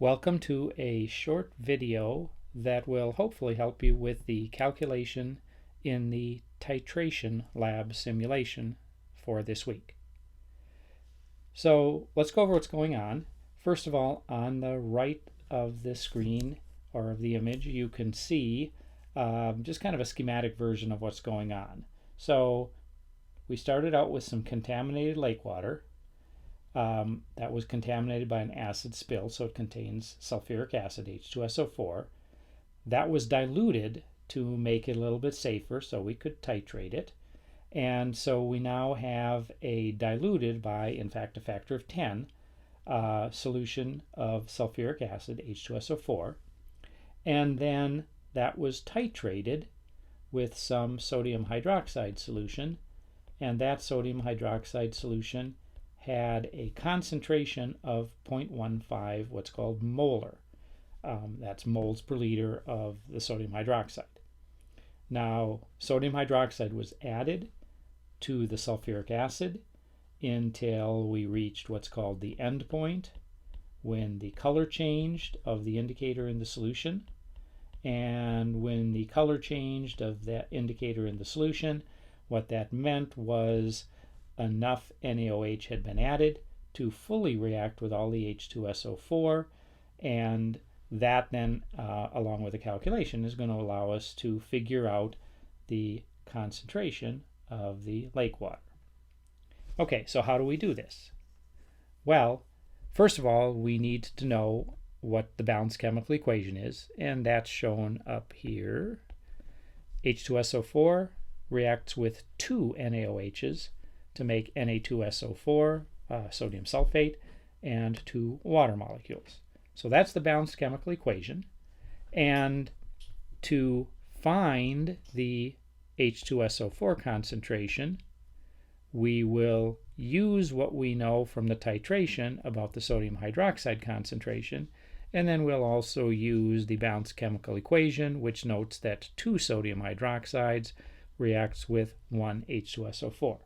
Welcome to a short video that will hopefully help you with the calculation in the titration lab simulation for this week. So let's go over what's going on. First of all, on the right of the screen or of the image, you can see just kind of a schematic version of what's going on. So we started out with some contaminated lake water. That was contaminated by an acid spill, so it contains sulfuric acid, H2SO4. That was diluted to make it a little bit safer so we could titrate it. And so we now have a diluted by, in fact, a factor of 10 solution of sulfuric acid, H2SO4. And then that was titrated with some sodium hydroxide solution. And that sodium hydroxide solution had a concentration of 0.15, what's called molar. That's moles per liter of the sodium hydroxide. Now, sodium hydroxide was added to the sulfuric acid until we reached what's called the end point, when the color changed of the indicator in the solution. And when the color changed of that indicator in the solution, what that meant was enough NaOH had been added to fully react with all the H2SO4, and that then, along with the calculation, is going to allow us to figure out the concentration of the lake water. Okay, so how do we do this? Well, first of all, we need to know what the balanced chemical equation is, and that's shown up here. H2SO4 reacts with two NaOHs to make Na2SO4, sodium sulfate, and two water molecules. So that's the balanced chemical equation. And to find the H2SO4 concentration, we will use what we know from the titration about the sodium hydroxide concentration, and then we'll also use the balanced chemical equation, which notes that two sodium hydroxides reacts with one H2SO4.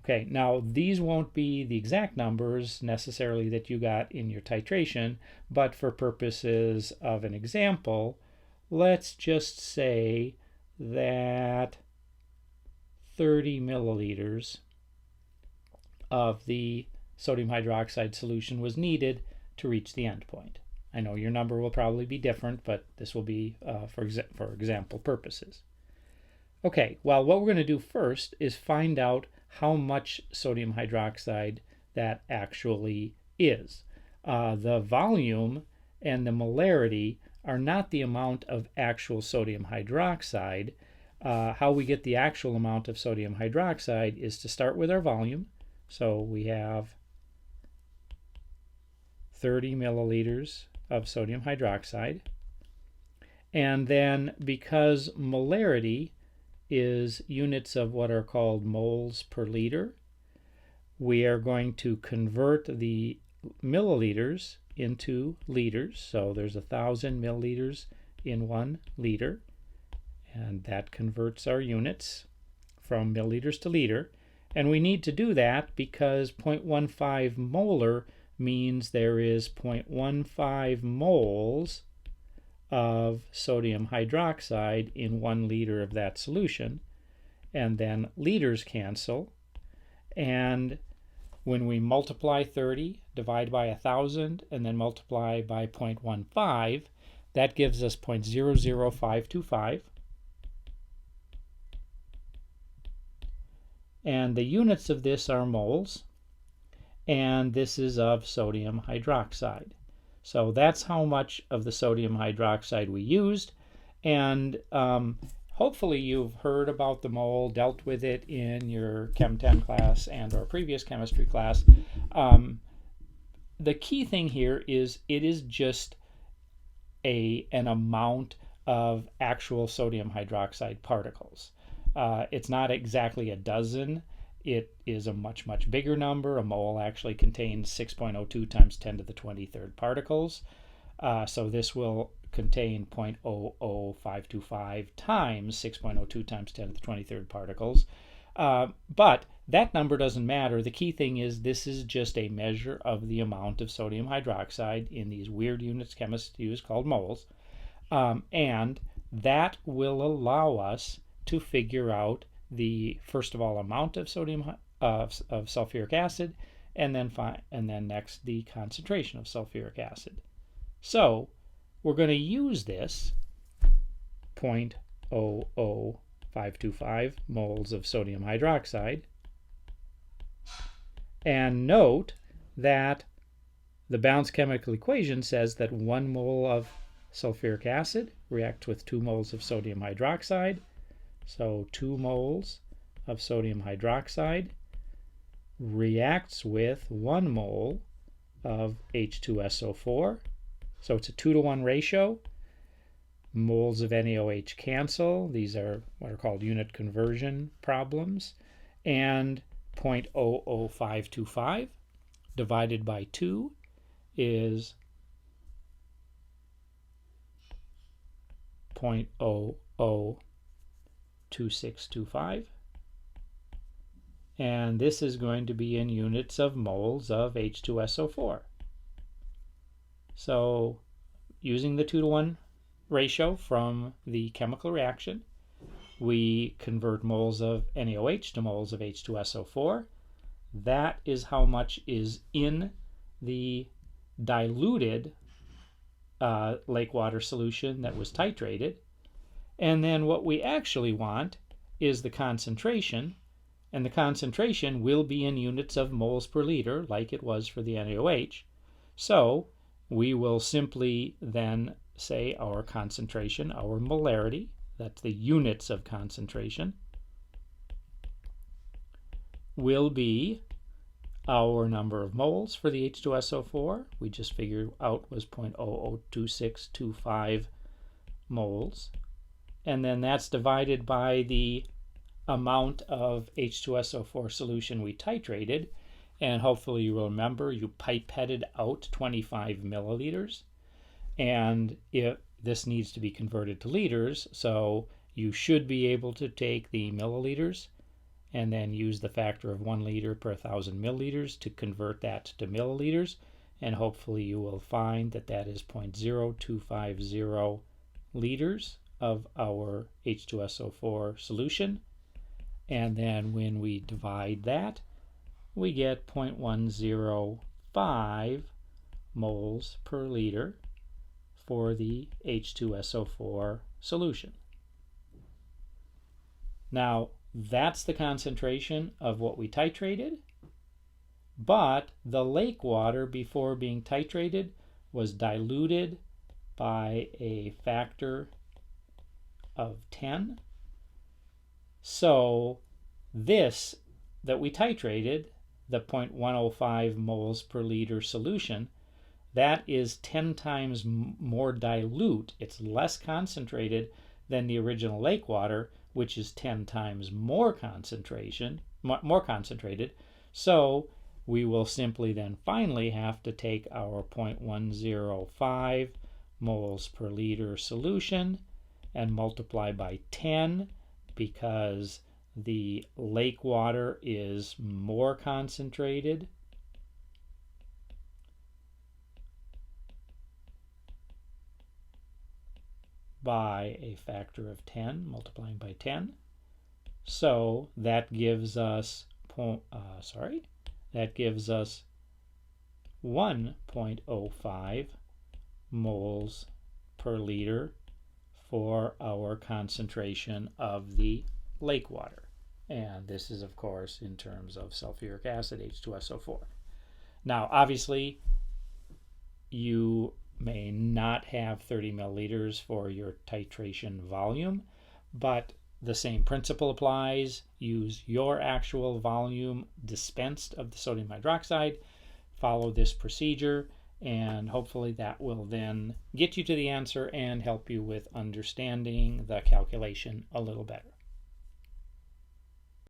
Okay, now these won't be the exact numbers necessarily that you got in your titration, but for purposes of an example, let's just say that 30 milliliters of the sodium hydroxide solution was needed to reach the end point. I know your number will probably be different, but this will be for example purposes. Okay, well, what we're going to do first is find out how much sodium hydroxide that actually is. The volume and the molarity are not the amount of actual sodium hydroxide. How we get the actual amount of sodium hydroxide is to start with our volume. So we have 30 milliliters of sodium hydroxide. And then because molarity is units of what are called moles per liter, we are going to convert the milliliters into liters. So there's 1,000 milliliters in 1 liter, and that converts our units from milliliters to liter. And we need to do that because 0.15 molar means there is 0.15 moles of sodium hydroxide in 1 liter of that solution, and then liters cancel, and when we multiply 30, divide by 1,000, and then multiply by 0.15, that gives us 0.00525, and the units of this are moles, and this is of sodium hydroxide. So that's how much of the sodium hydroxide we used, and hopefully you've heard about the mole, dealt with it in your Chem 10 class and or previous chemistry class. The key thing here is it is just an amount of actual sodium hydroxide particles. It's not exactly a dozen. It is a much, much bigger number. A mole actually contains 6.02 times 10 to the 23rd particles. So this will contain 0.00525 times 6.02 times 10 to the 23rd particles. But that number doesn't matter. The key thing is this is just a measure of the amount of sodium hydroxide in these weird units chemists use called moles. And that will allow us to figure out the, first of all, amount of sodium of sulfuric acid, and then next the concentration of sulfuric acid. So we're going to use this 0.00525 moles of sodium hydroxide, and note that the balanced chemical equation says that 1 mole of sulfuric acid reacts with 2 moles of sodium hydroxide. So 2 moles of sodium hydroxide reacts with 1 mole of H2SO4. So it's a 2-to-1 ratio. Moles of NaOH cancel. These are what are called unit conversion problems. And 0.00525 divided by 2 is 0.002625. And this is going to be in units of moles of H2SO4. So using the 2-to-1 ratio from the chemical reaction, we convert moles of NaOH to moles of H2SO4. That is how much is in the diluted lake water solution that was titrated. And then what we actually want is the concentration, and the concentration will be in units of moles per liter like it was for the NaOH. So we will simply then say our concentration, our molarity, that's the units of concentration, will be our number of moles for the H2SO4. We just figured out was 0.002625 moles. And then that's divided by the amount of H2SO4 solution we titrated. And hopefully you will remember you pipetted out 25 milliliters. And if this needs to be converted to liters, so you should be able to take the milliliters and then use the factor of 1 liter per 1,000 milliliters to convert that to milliliters. And hopefully you will find that that is 0.0250 liters of our H2SO4 solution. And then when we divide that, we get 0.105 moles per liter for the H2SO4 solution. Now, that's the concentration of what we titrated, but the lake water before being titrated was diluted by a factor of 10. So this that we titrated, the 0.105 moles per liter solution, that is 10 times more dilute. It's less concentrated than the original lake water, which is 10 times more concentrated. So we will simply then finally have to take our 0.105 moles per liter solution and multiply by 10, because the lake water is more concentrated. By a factor of 10, multiplying by 10. So that gives us 1.05 moles per liter for our concentration of the lake water. And this is, of course, in terms of sulfuric acid, H2SO4. Now, obviously, you may not have 30 milliliters for your titration volume, but the same principle applies. Use your actual volume dispensed of the sodium hydroxide, follow this procedure, and hopefully that will then get you to the answer and help you with understanding the calculation a little better.